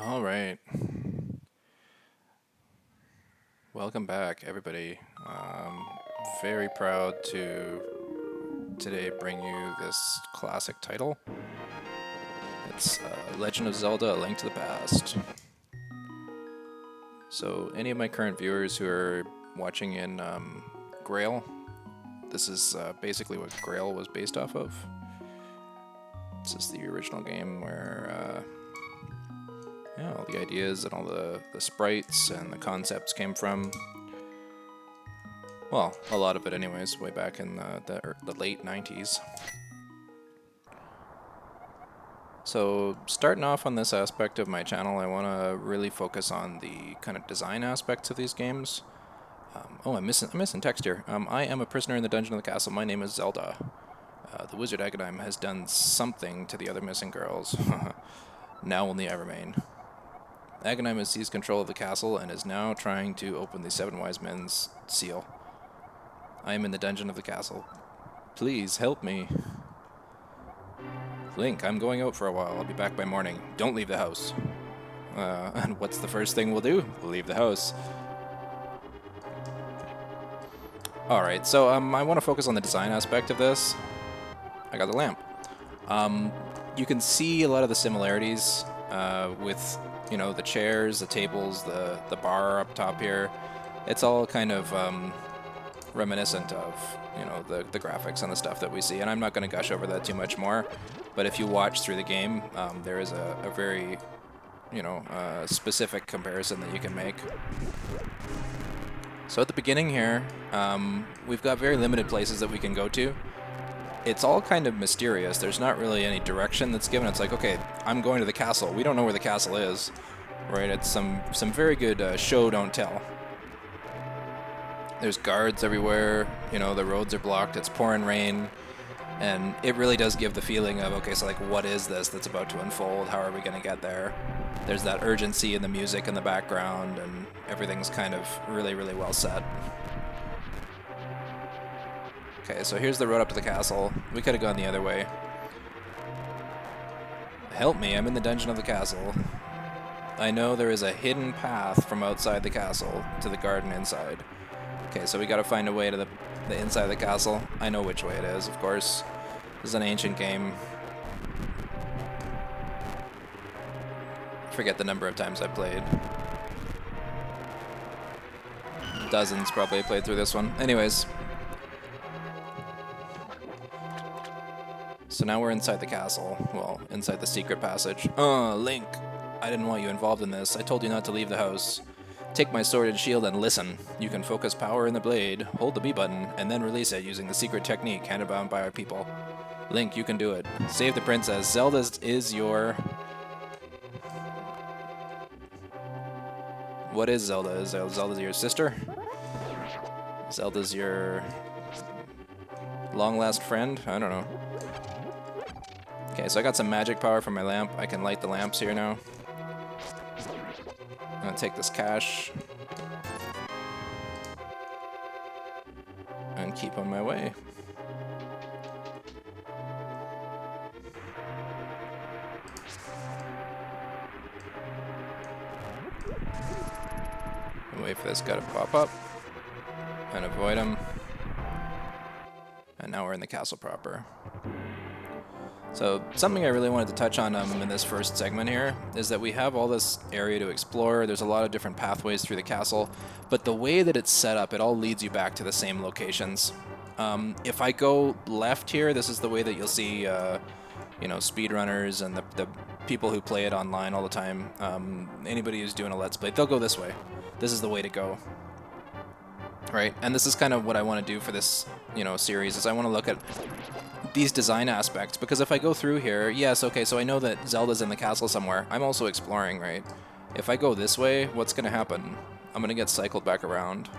All right. Welcome back, everybody. Very proud to today bring you this classic title. It's Legend of Zelda: A Link to the Past. So, any of my current viewers who are watching in Grail, this is basically what Grail was based off of. This is the original game where yeah, all the ideas and all the sprites and the concepts came from. Well, a lot of it anyways, way back in the late 90s. So, starting off on this aspect of my channel, I want to really focus on the kind of design aspects of these games. Oh, I'm missing text here. I am a prisoner in the dungeon of the castle. My name is Zelda. The wizard Aghanim has done something to the other missing girls. Now only I remain. Aghanim has seized control of the castle and is now trying to open the Seven Wise Men's seal. I am in the dungeon of the castle. Please help me. Link, I'm going out for a while. I'll be back by morning. Don't leave the house. And what's the first thing we'll do? We'll leave the house. Alright, so I want to focus on the design aspect of this. I got the lamp. You can see a lot of the similarities with, you know, the chairs, the tables, the bar up top here. It's all kind of reminiscent of, you know, the graphics and the stuff that we see. And I'm not going to gush over that too much more. But if you watch through the game, there is a very, you know, specific comparison that you can make. So at the beginning here, we've got very limited places that we can go to. It's all kind of mysterious. There's not really any direction that's given. It's like, okay, I'm going to the castle. We don't know where the castle is, right? It's some very good show, don't tell. There's guards everywhere. You know, the roads are blocked. It's pouring rain. And it really does give the feeling of, okay, so like, what is this that's about to unfold? How are we going to get there? There's that urgency in the music in the background, and everything's kind of really, really well set. Okay, so here's the road up to the castle. We could have gone the other way. Help me, I'm in the dungeon of the castle. I know there is a hidden path from outside the castle to the garden inside. Okay, so we gotta find a way to the inside of the castle. I know which way it is, of course. This is an ancient game. I forget the number of times I've played. Dozens probably I played through this one. Anyways. So now we're inside the castle. Well, inside the secret passage. Link. I didn't want you involved in this. I told you not to leave the house. Take my sword and shield and listen. You can focus power in the blade, hold the B button, and then release it using the secret technique handed down by our people. Link, you can do it. Save the princess. Zelda is your... What is Zelda? Is Zelda's your sister? Zelda's your... long-last friend? I don't know. Okay, so I got some magic power from my lamp. I can light the lamps here now. I'm gonna take this cash and keep on my way. And wait for this guy to pop up and avoid him. And now we're in the castle proper. So something I really wanted to touch on in this first segment here is that we have all this area to explore. There's a lot of different pathways through the castle, but the way that it's set up, it all leads you back to the same locations. If I go left here, this is the way that you'll see, you know, speedrunners and the people who play it online all the time. Anybody who's doing a Let's Play, they'll go this way. This is the way to go. Right? And this is kind of what I want to do for this, you know, series, is I want to look at these design aspects, because if I go through here, yes, okay, so I know that Zelda's in the castle somewhere. I'm also exploring, right? If I go this way, what's going to happen? I'm going to get cycled back around.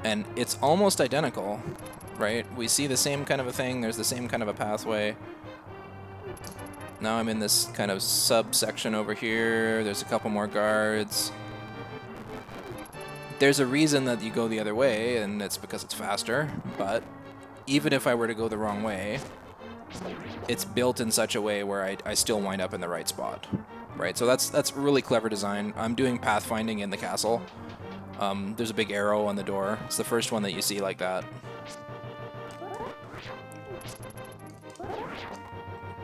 And it's almost identical, right? We see the same kind of a thing, there's the same kind of a pathway. Now I'm in this kind of subsection over here, there's a couple more guards. There's a reason that you go the other way, and it's because it's faster, but even if I were to go the wrong way, it's built in such a way where I still wind up in the right spot, right? So that's really clever design. I'm doing pathfinding in the castle. There's a big arrow on the door. It's the first one that you see like that.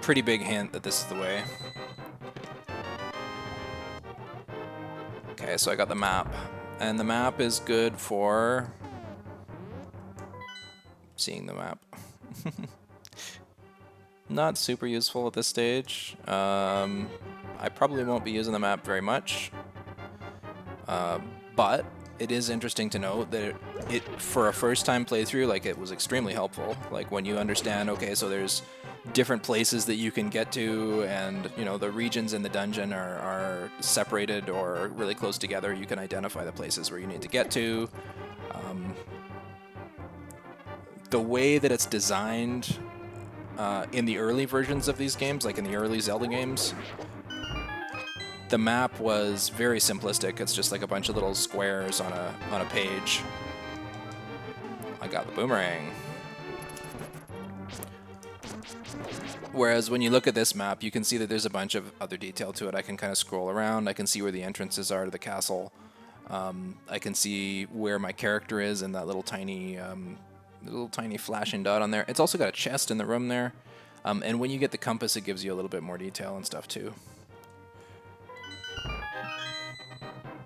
Pretty big hint that this is the way. Okay, so I got the map. And the map is good for seeing the map. Not super useful at this stage. I probably won't be using the map very much. But it is interesting to note that it for a first-time playthrough, like, it was extremely helpful. Like, when you understand, okay, so there's different places that you can get to, and, you know, the regions in the dungeon are separated or really close together. You can identify the places where you need to get to. The way that it's designed in the early versions of these games, like in the early Zelda games, the map was very simplistic. It's just like a bunch of little squares on a page. I got the boomerang. Whereas when you look at this map, you can see that there's a bunch of other detail to it. I can kind of scroll around. I can see where the entrances are to the castle. I can see where my character is in that little tiny flashing dot on there. It's also got a chest in the room there. And when you get the compass, it gives you a little bit more detail and stuff too.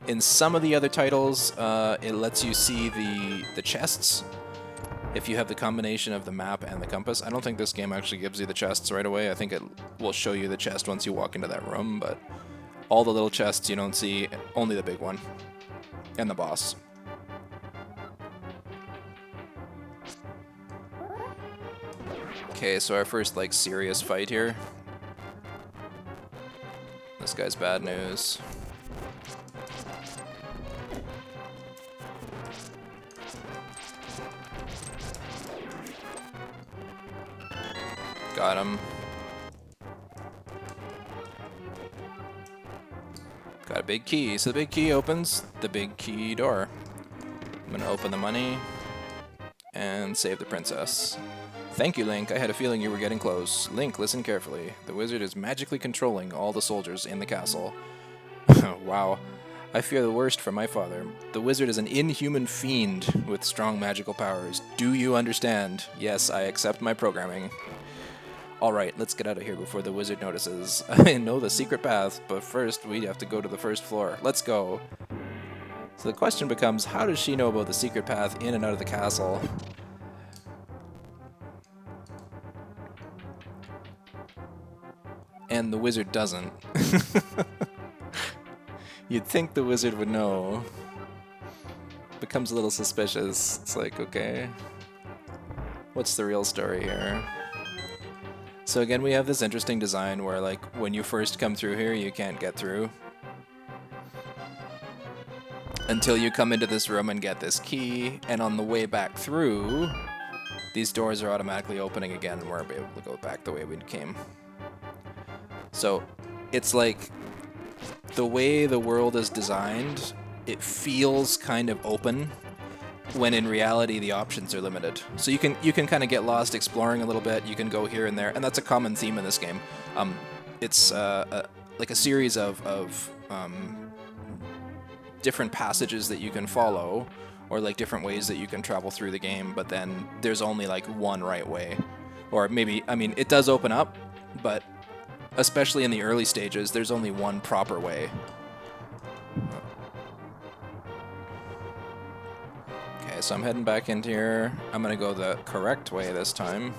In some of the other titles, it lets you see the chests if you have the combination of the map and the compass. I don't think this game actually gives you the chests right away. I think it will show you the chest once you walk into that room, but all the little chests you don't see, only the big one. And the boss. Okay, so our first, like, serious fight here. This guy's bad news. Got him. Got a big key. So the big key opens the big key door. I'm gonna open the money and save the princess. Thank you, Link. I had a feeling you were getting close. Link, listen carefully. The wizard is magically controlling all the soldiers in the castle. Wow. I fear the worst for my father. The wizard is an inhuman fiend with strong magical powers. Do you understand? Yes, I accept my programming. Alright, let's get out of here before the wizard notices. I know the secret path, but first we have to go to the first floor. Let's go. So the question becomes, how does she know about the secret path in and out of the castle? And the wizard doesn't. You'd think the wizard would know. Becomes a little suspicious. It's like, okay, what's the real story here? So again, we have this interesting design where, like, when you first come through here, you can't get through until you come into this room and get this key, and on the way back through, these doors are automatically opening again, and we're able to go back the way we came. So it's like the way the world is designed, it feels kind of open, when in reality the options are limited. So you can kind of get lost exploring a little bit. You can go here and there, and that's a common theme in this game. It's like a series of different passages that you can follow, or like different ways that you can travel through the game, but then there's only like one right way. Or maybe, I mean, it does open up, but especially in the early stages, there's only one proper way. Okay, so I'm heading back into here. I'm gonna go the correct way this time.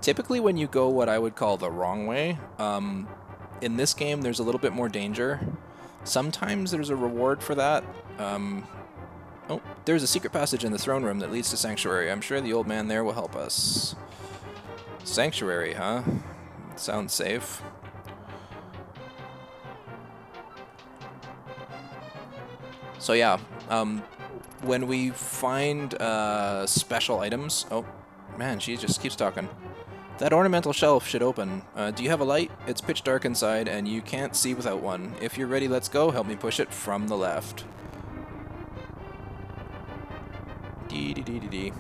Typically when you go what I would call the wrong way, in this game there's a little bit more danger. Sometimes there's a reward for that. Oh, there's a secret passage in the throne room that leads to Sanctuary. I'm sure the old man there will help us. Sanctuary, huh? Sounds safe. So yeah, when we find special items... Oh, man, she just keeps talking. That ornamental shelf should open. Do you have a light? It's pitch dark inside, and you can't see without one. If you're ready, let's go. Help me push it from the left. Dee-dee-dee-dee-dee.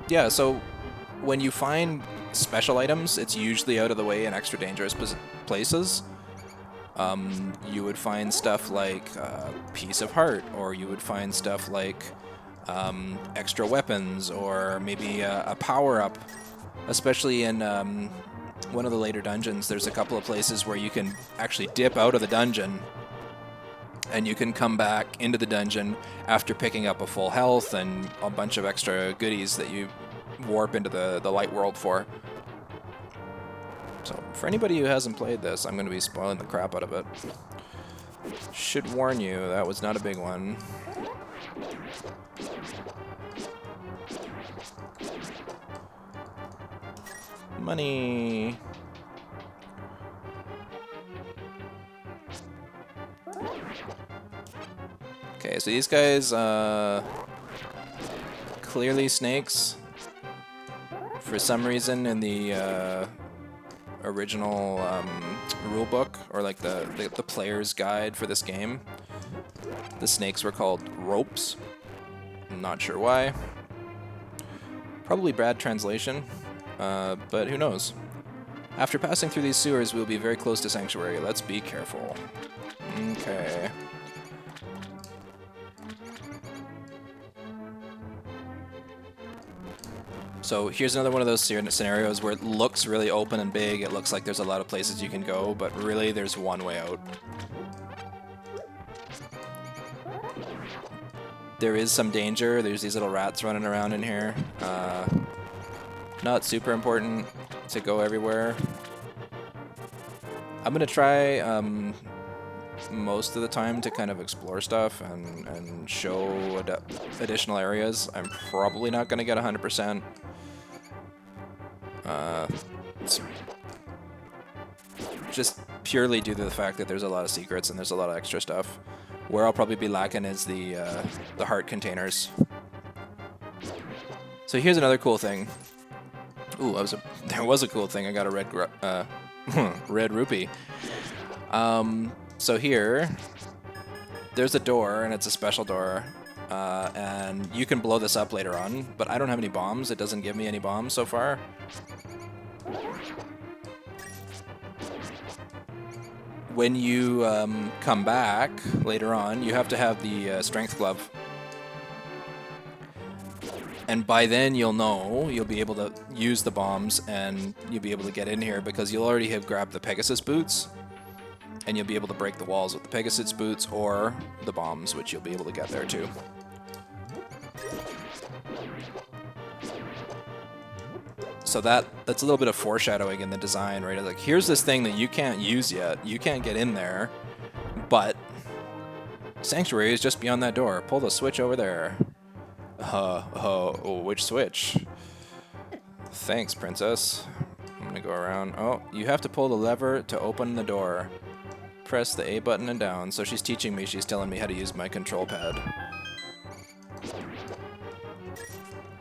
Yeah, so when you find special items, it's usually out of the way in extra dangerous places. You would find stuff like Piece of Heart, or you would find stuff like extra weapons, or maybe a power-up. Especially in one of the later dungeons, there's a couple of places where you can actually dip out of the dungeon and you can come back into the dungeon after picking up a full health and a bunch of extra goodies that you warp into the light world for. So for anybody who hasn't played this, I'm going to be spoiling the crap out of it. Should warn you, that was not a big one. Money. Okay, so these guys, clearly snakes. For some reason in the original rulebook, or like the player's guide for this game, the snakes were called ropes. I'm not sure why. Probably bad translation. But who knows? After passing through these sewers, we'll be very close to Sanctuary. Let's be careful. Okay. So here's another one of those scenarios where it looks really open and big. It looks like there's a lot of places you can go, but really there's one way out. There is some danger. There's these little rats running around in here. Not super important to go everywhere. I'm going to try most of the time to kind of explore stuff and show additional areas. I'm probably not going to get 100%. Just purely due to the fact that there's a lot of secrets and there's a lot of extra stuff. Where I'll probably be lacking is the heart containers. So here's another cool thing. Ooh, there was a cool thing. I got a red red rupee. So here, there's a door, and it's a special door, and you can blow this up later on, but I don't have any bombs. It doesn't give me any bombs so far. When you come back later on, you have to have the strength glove. And by then you'll be able to use the bombs and you'll be able to get in here because you'll already have grabbed the Pegasus boots and you'll be able to break the walls with the Pegasus boots or the bombs, which you'll be able to get there too. So that's a little bit of foreshadowing in the design, right? Like, here's this thing that you can't use yet. You can't get in there, but Sanctuary is just beyond that door. Pull the switch over there. Oh, which switch? Thanks, princess. I'm gonna go around. Oh, you have to pull the lever to open the door. Press the A button and down. So she's teaching me, she's telling me how to use my control pad.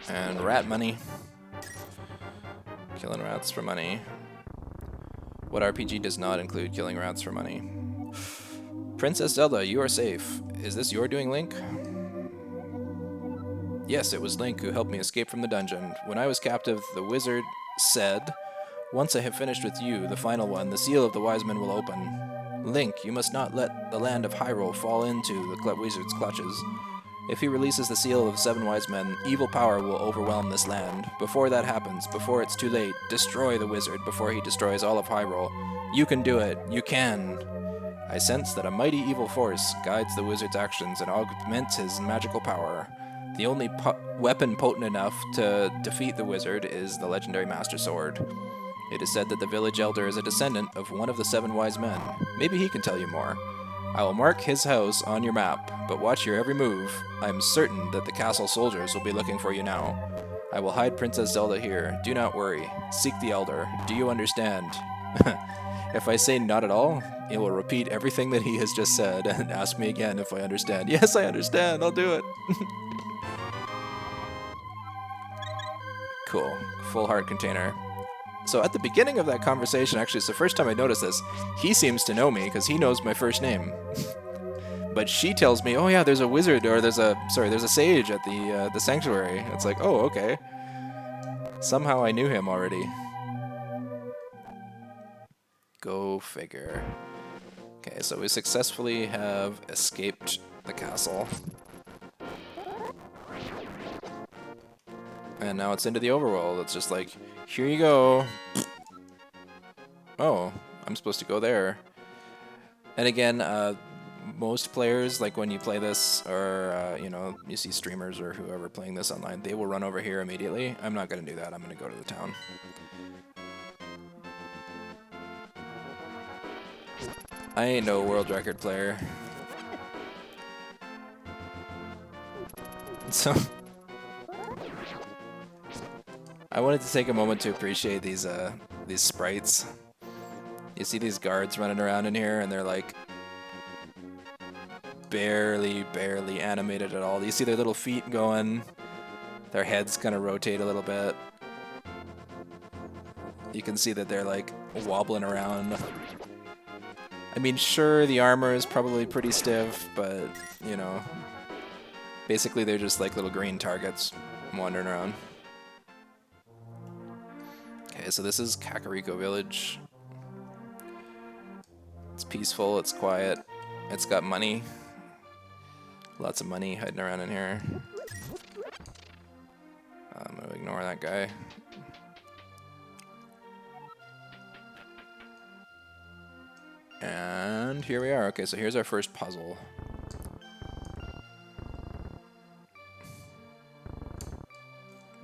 And rat money. Killing rats for money. What RPG does not include killing rats for money? Princess Zelda, you are safe. Is this your doing, Link? Yes, it was Link who helped me escape from the dungeon. When I was captive, the wizard said, "Once I have finished with you, the final one, the seal of the wise men will open. Link, you must not let the land of Hyrule fall into the wizard's clutches. If he releases the seal of the 7 wise men, evil power will overwhelm this land. Before that happens, before it's too late, destroy the wizard before he destroys all of Hyrule. You can do it. You can." I sense that a mighty evil force guides the wizard's actions and augments his magical power. The only weapon potent enough to defeat the wizard is the legendary Master Sword. It is said that the village elder is a descendant of one of the 7 wise men. Maybe he can tell you more. I will mark his house on your map, but watch your every move. I am certain that the castle soldiers will be looking for you now. I will hide Princess Zelda here. Do not worry. Seek the elder. Do you understand? If I say not at all, he will repeat everything that he has just said and ask me again if I understand. Yes, I understand. I'll do it. Cool. Full heart container. So at the beginning of that conversation, actually, it's the first time I noticed this, he seems to know me because he knows my first name. But she tells me, oh yeah, there's a wizard, or there's a sage at the sanctuary. It's like, oh, okay. Somehow I knew him already. Go figure. Okay, so we successfully have escaped the castle. And now it's into the overworld. It's just like, here you go. Oh, I'm supposed to go there. And again, most players, like when you play this, or you know, you see streamers or whoever playing this online, they will run over here immediately. I'm not going to do that. I'm going to go to the town. I ain't no world record player. So I wanted to take a moment to appreciate these sprites. You see these guards running around in here, and they're like barely animated at all. You see their little feet going, their heads kind of rotate a little bit. You can see that they're like wobbling around. I mean, sure, the armor is probably pretty stiff, but, you know, basically they're just like little green targets wandering around. Okay, so this is Kakariko Village. It's peaceful, it's quiet, it's got money. Lots of money hiding around in here. I'm gonna ignore that guy. And here we are. Okay, so here's our first puzzle.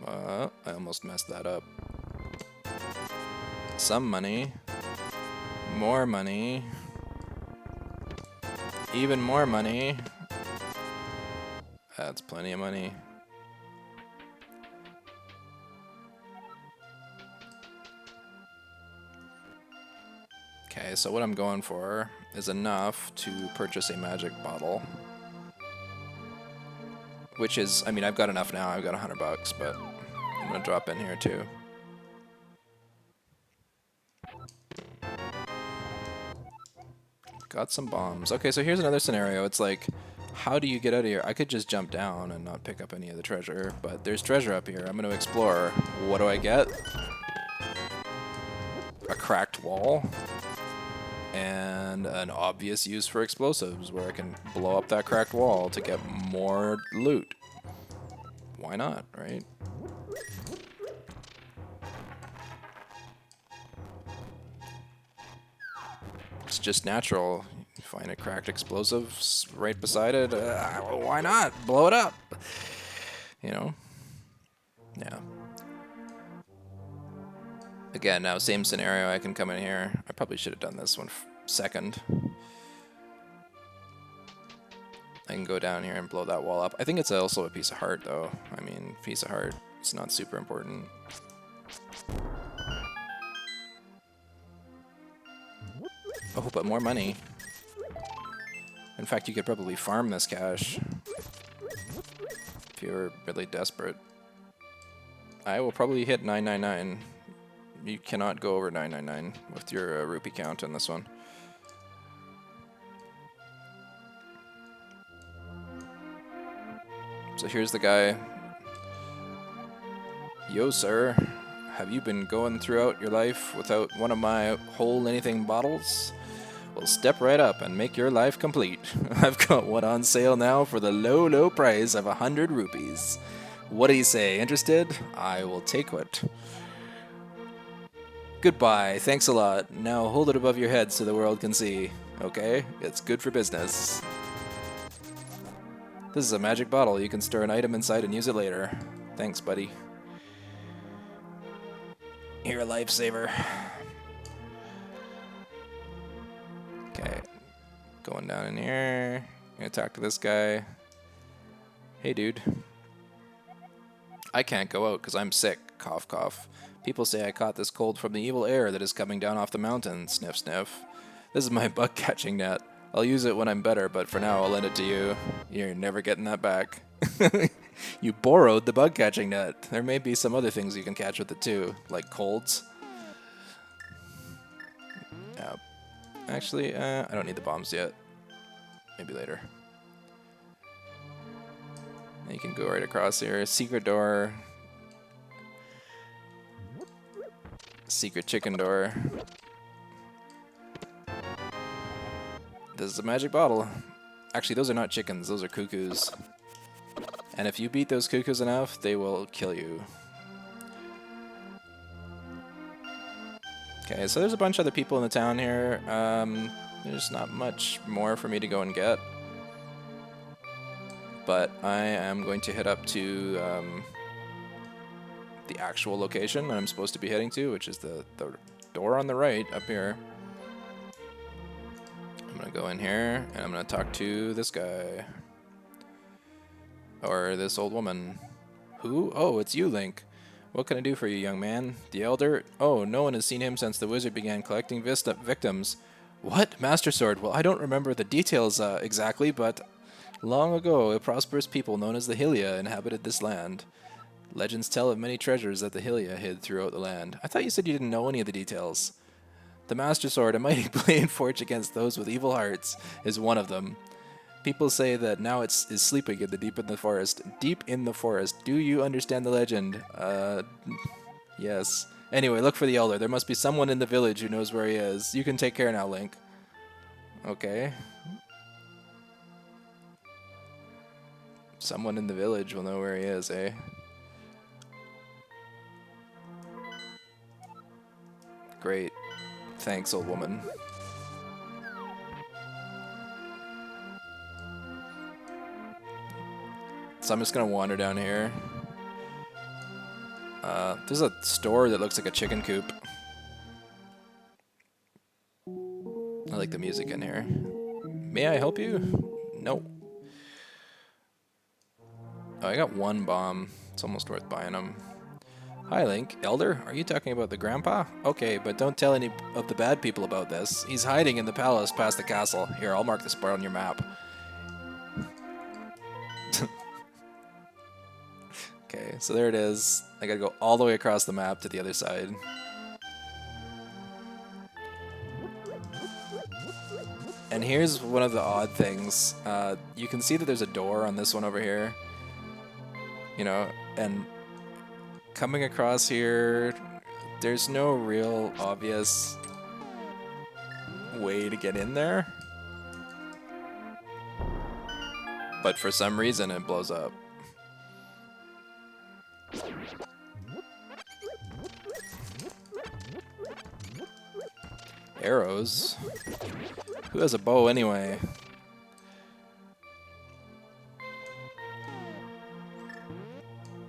I almost messed that up. Some money. More money. Even more money. That's plenty of money. Okay, so what I'm going for is enough to purchase a magic bottle. Which is, I mean, I've got enough now. I've got $100, but I'm going to drop in here too. Got some bombs. Okay, so here's another scenario. It's like, how do you get out of here? I could just jump down and not pick up any of the treasure, but there's treasure up here. I'm going to explore. What do I get? A cracked wall. And an obvious use for explosives, where I can blow up that cracked wall to get more loot. Why not, right? It's just natural. You find a cracked explosive right beside it. Why not? Blow it up. You know? Yeah. Again, now same scenario. I can come in here. I probably should have done this one second. I can go down here and blow that wall up. I think it's also a piece of heart, though. I mean, piece of heart. It's not super important. Oh, but more money. In fact, you could probably farm this cash if you're really desperate. I will probably hit 999. You cannot go over 999 with your rupee count in this one. So here's the guy. Yo, sir. Have you been going throughout your life without one of my whole anything bottles? Well, step right up and make your life complete. I've got one on sale now for the low price of 100 rupees. What do you say? Interested? I will take it. Goodbye. Thanks a lot. Now hold it above your head so the world can see. Okay? It's good for business. This is a magic bottle. You can store an item inside and use it later. Thanks, buddy. You're a lifesaver. Okay. Going down in here. Gonna talk to this guy. Hey, dude. I can't go out because I'm sick. Cough, cough. People say I caught this cold from the evil air that is coming down off the mountain. Sniff, sniff. This is my bug catching net. I'll use it when I'm better, but for now I'll lend it to you. You're never getting that back. You borrowed the bug catching net. There may be some other things you can catch with it too, like colds. Yeah. Actually, I don't need the bombs yet. Maybe later. You can go right across here. Secret door. Secret chicken door. This is a magic bottle. Actually, those are not chickens, those are cuckoos. And if you beat those cuckoos enough, they will kill you. Okay, so there's a bunch of other people in the town here. There's not much more for me to go and get. But I am going to head up to the actual location that I'm supposed to be heading to, which is the door on the right up here. I'm going to go in here, and I'm going to talk to this guy. Or this old woman. Who? Oh, it's you, Link. What can I do for you, young man? The Elder? Oh, no one has seen him since the wizard began collecting victims. What? Master Sword? Well, I don't remember the details exactly, but long ago, a prosperous people known as the Hylia inhabited this land. Legends tell of many treasures that the Hylia hid throughout the land. I thought you said you didn't know any of the details. The Master Sword, a mighty blade forged against those with evil hearts, is one of them. People say that now it is sleeping in the deep in the forest. Deep in the forest. Do you understand the legend? Yes. Anyway, look for the Elder. There must be someone in the village who knows where he is. You can take care now, Link. Okay. Someone in the village will know where he is, eh? Great. Thanks, old woman. So I'm just gonna wander down here. There's a store that looks like a chicken coop. I like the music in here. May I help you? No. Oh, I got one bomb. It's almost worth buying them. Hi, Link. Elder? Are you talking about the grandpa? Okay, but don't tell any of the bad people about this. He's hiding in the palace past the castle. Here, I'll mark the spot on your map. Okay, so there it is. I gotta go all the way across the map to the other side. And here's one of the odd things. You can see that there's a door on this one over here. You know, and coming across here, there's no real obvious way to get in there. But for some reason, it blows up. Arrows? Who has a bow anyway?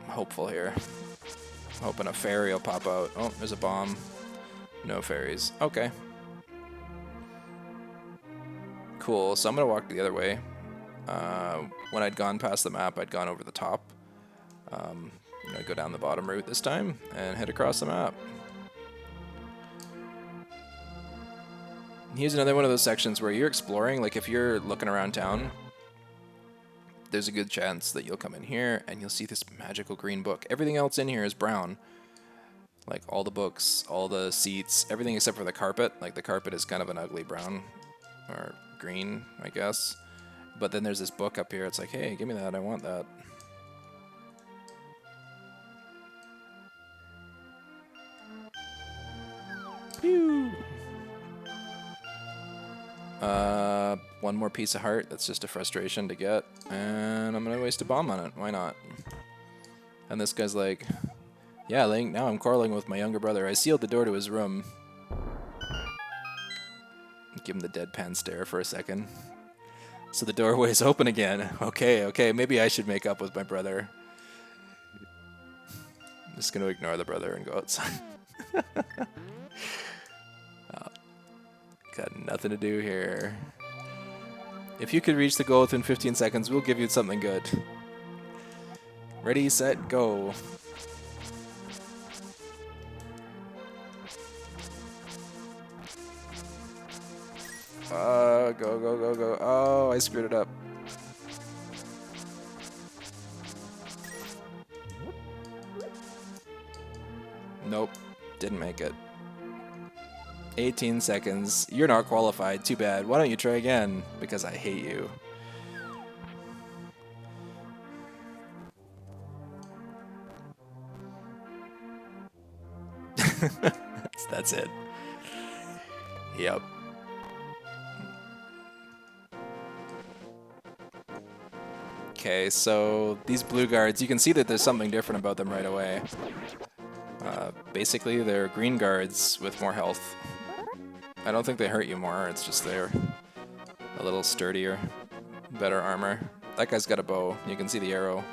I'm hopeful here. I'm hoping a fairy will pop out. Oh, there's a bomb. No fairies. Okay. Cool, so I'm gonna walk the other way. When I'd gone past the map, I'd gone over the top. I'm gonna go down the bottom route this time and head across the map. Here's another one of those sections where you're exploring, like if you're looking around town, there's a good chance that you'll come in here and you'll see this magical green book. Everything else in here is brown. Like all the books, all the seats, everything except for the carpet. Like the carpet is kind of an ugly brown or green, I guess. But then there's this book up here. It's like, hey, give me that. I want that. Pew! One more piece of heart. That's just a frustration to get. And I'm going to waste a bomb on it. Why not? And this guy's like, yeah, Link, now I'm quarreling with my younger brother. I sealed the door to his room. Give him the deadpan stare for a second. So the doorway's open again. Okay, maybe I should make up with my brother. I'm just going to ignore the brother and go outside. Got nothing to do here. If you could reach the goal within 15 seconds, we'll give you something good. Ready, set, go. Go. Oh, I screwed it up. Nope, didn't make it. 18 seconds. You're not qualified. Too bad. Why don't you try again? Because I hate you. That's it. Yep. Okay, so these blue guards, you can see that there's something different about them right away. Basically, they're green guards with more health. I don't think they hurt you more, it's just they're a little sturdier, better armor. That guy's got a bow, you can see the arrow.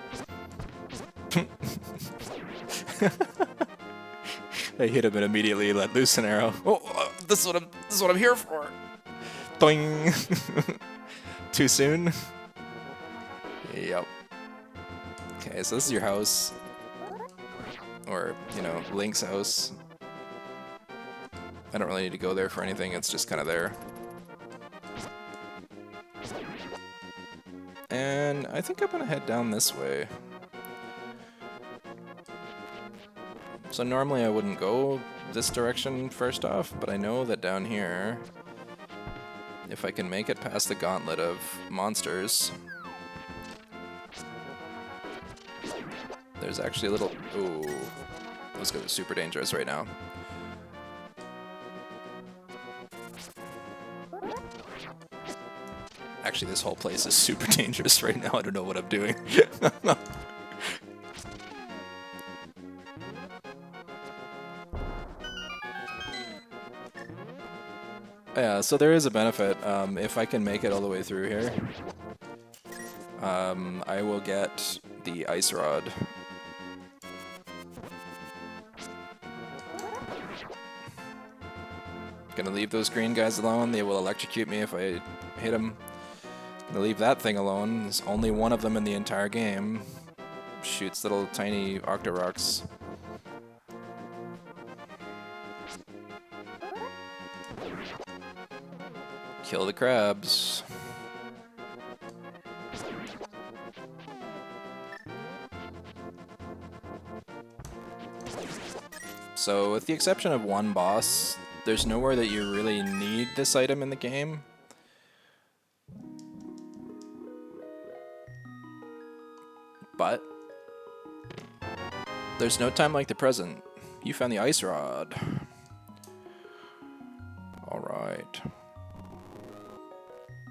I hit him and immediately let loose an arrow. Oh, this is what I'm here for. Doing. Too soon. Yep. Okay, so this is your house, or you know, Link's house. I don't really need to go there for anything. It's just kind of there. And I think I'm gonna head down this way. So normally I wouldn't go this direction first off, but I know that down here, if I can make it past the gauntlet of monsters, there's actually a little... Ooh, those guys are super dangerous right now. Actually, this whole place is super dangerous right now. I don't know what I'm doing. Yeah, so there is a benefit. If I can make it all the way through here, I will get the ice rod. Gonna leave those green guys alone. They will electrocute me if I hit them. Gonna leave that thing alone. There's only one of them in the entire game. Shoots little tiny Octoroks. Kill the crabs. So, with the exception of one boss, there's nowhere that you really need this item in the game. But there's no time like the present. You found the ice rod. Alright.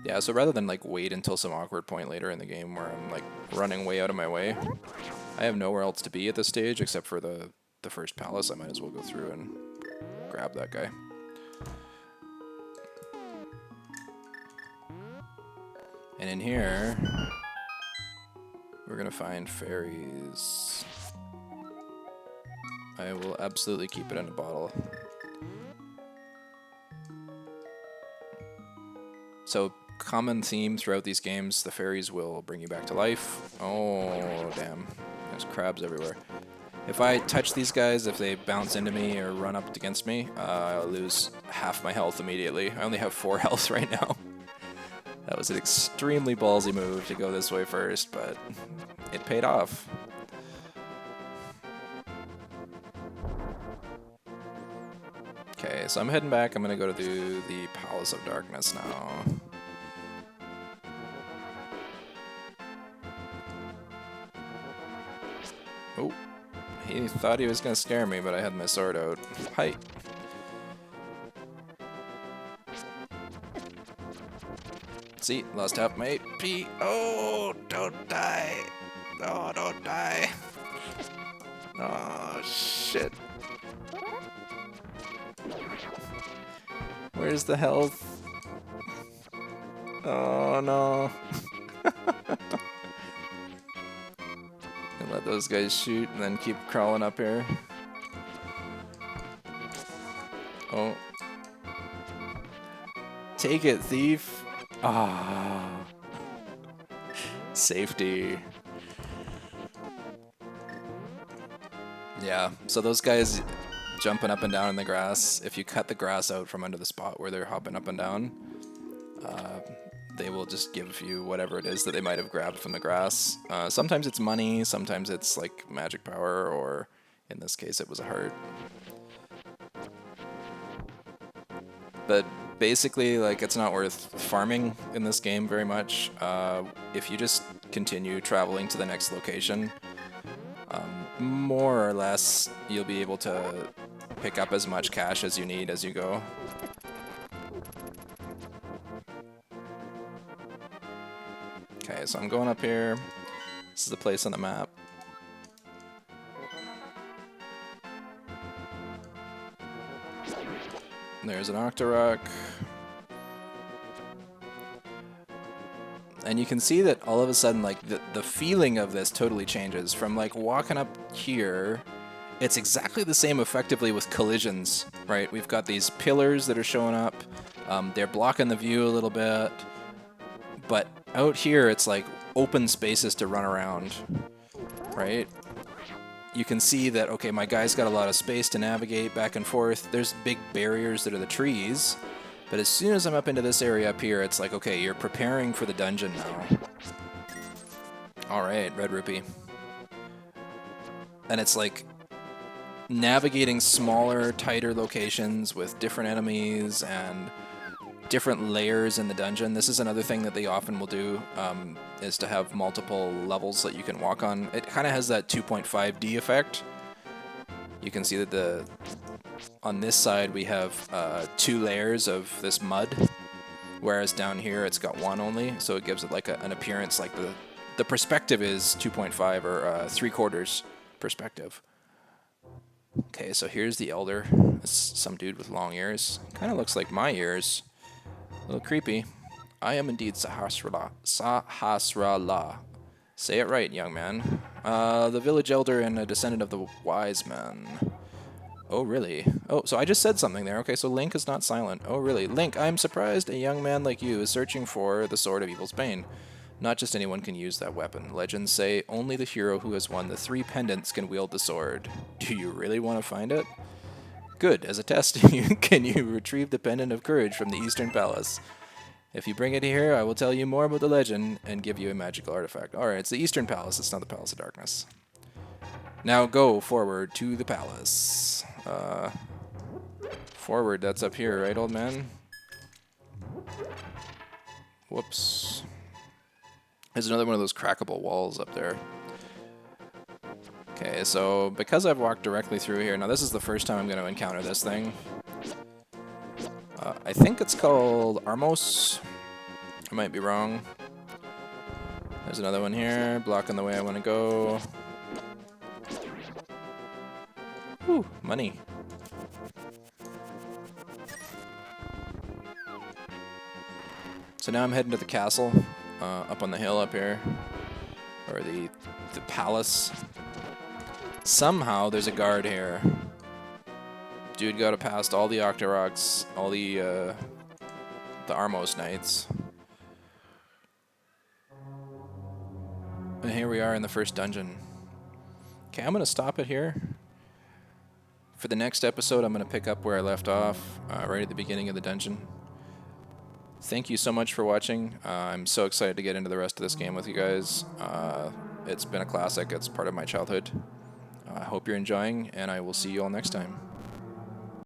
Yeah, so rather than like wait until some awkward point later in the game where I'm like running way out of my way, I have nowhere else to be at this stage except for the first palace. I might as well go through and grab that guy. And in here, we're gonna find fairies. I will absolutely keep it in a bottle. So, common theme throughout these games, the fairies will bring you back to life. Oh, damn. There's crabs everywhere. If I touch these guys, if they bounce into me or run up against me, I'll lose half my health immediately. I only have 4 health right now. That was an extremely ballsy move to go this way first, but it paid off. Okay, so I'm heading back. I'm gonna go to the Palace of Darkness now. Oh, he thought he was gonna scare me, but I had my sword out. Hi. See, lost half my AP. Oh, don't die. Oh, don't die. Oh, shit. Where's the health? Oh, no. And let those guys shoot and then keep crawling up here. Oh. Take it, thief. Ah. Safety. Yeah, so those guys jumping up and down in the grass, if you cut the grass out from under the spot where they're hopping up and down, they will just give you whatever it is that they might have grabbed from the grass. Sometimes it's money, sometimes it's like magic power, or in this case it was a heart. But basically, like, it's not worth farming in this game very much. If you just continue traveling to the next location, more or less you'll be able to pick up as much cash as you need as you go. Okay, so I'm going up here. This is the place on the map. There's an Octorok. And you can see that all of a sudden, like, the feeling of this totally changes. From, like, walking up here, it's exactly the same effectively with collisions, right? We've got these pillars that are showing up. They're blocking the view a little bit. But out here, it's like open spaces to run around, right? You can see that, okay, my guy's got a lot of space to navigate back and forth. There's big barriers that are the trees. But as soon as I'm up into this area up here, it's like, okay, you're preparing for the dungeon now. Alright, red rupee. And it's like navigating smaller, tighter locations with different enemies and different layers in the dungeon. This is another thing that they often will do, is to have multiple levels that you can walk on. It kind of has that 2.5D effect. You can see that on this side we have 2 layers of this mud, whereas down here it's got 1 only, so it gives it like an appearance like the perspective is 2.5 or 3/4 perspective. Okay, so here's the Elder. It's some dude with long ears. Kind of looks like my ears. A little creepy. I am indeed Sahasrahla. Sahasrahla. Say it right, young man. The village elder and a descendant of the wise man. Oh, really? Oh, so I just said something there. Okay, so Link is not silent. Oh, really? Link, I'm surprised a young man like you is searching for the Sword of Evil's Bane. Not just anyone can use that weapon. Legends say only the hero who has won the 3 pendants can wield the sword. Do you really want to find it? Good. As a test, can you retrieve the Pendant of Courage from the Eastern Palace? If you bring it here, I will tell you more about the legend and give you a magical artifact. Alright, it's the Eastern Palace. It's not the Palace of Darkness. Now go forward to the palace. Forward, that's up here, right, old man? Whoops. There's another one of those crackable walls up there. Okay, so because I've walked directly through here, now this is the first time I'm going to encounter this thing. I think it's called Armos. I might be wrong. There's another one here, blocking the way I want to go. Whew, money. So now I'm heading to the castle, up on the hill up here, or the palace. Somehow there's a guard here. Dude got it past all the Octoroks, all the Armos Knights. And here we are in the first dungeon. Okay, I'm going to stop it here. For the next episode, I'm going to pick up where I left off, right at the beginning of the dungeon. Thank you so much for watching. I'm so excited to get into the rest of this game with you guys. It's been a classic. It's part of my childhood. I hope you're enjoying, and I will see you all next time.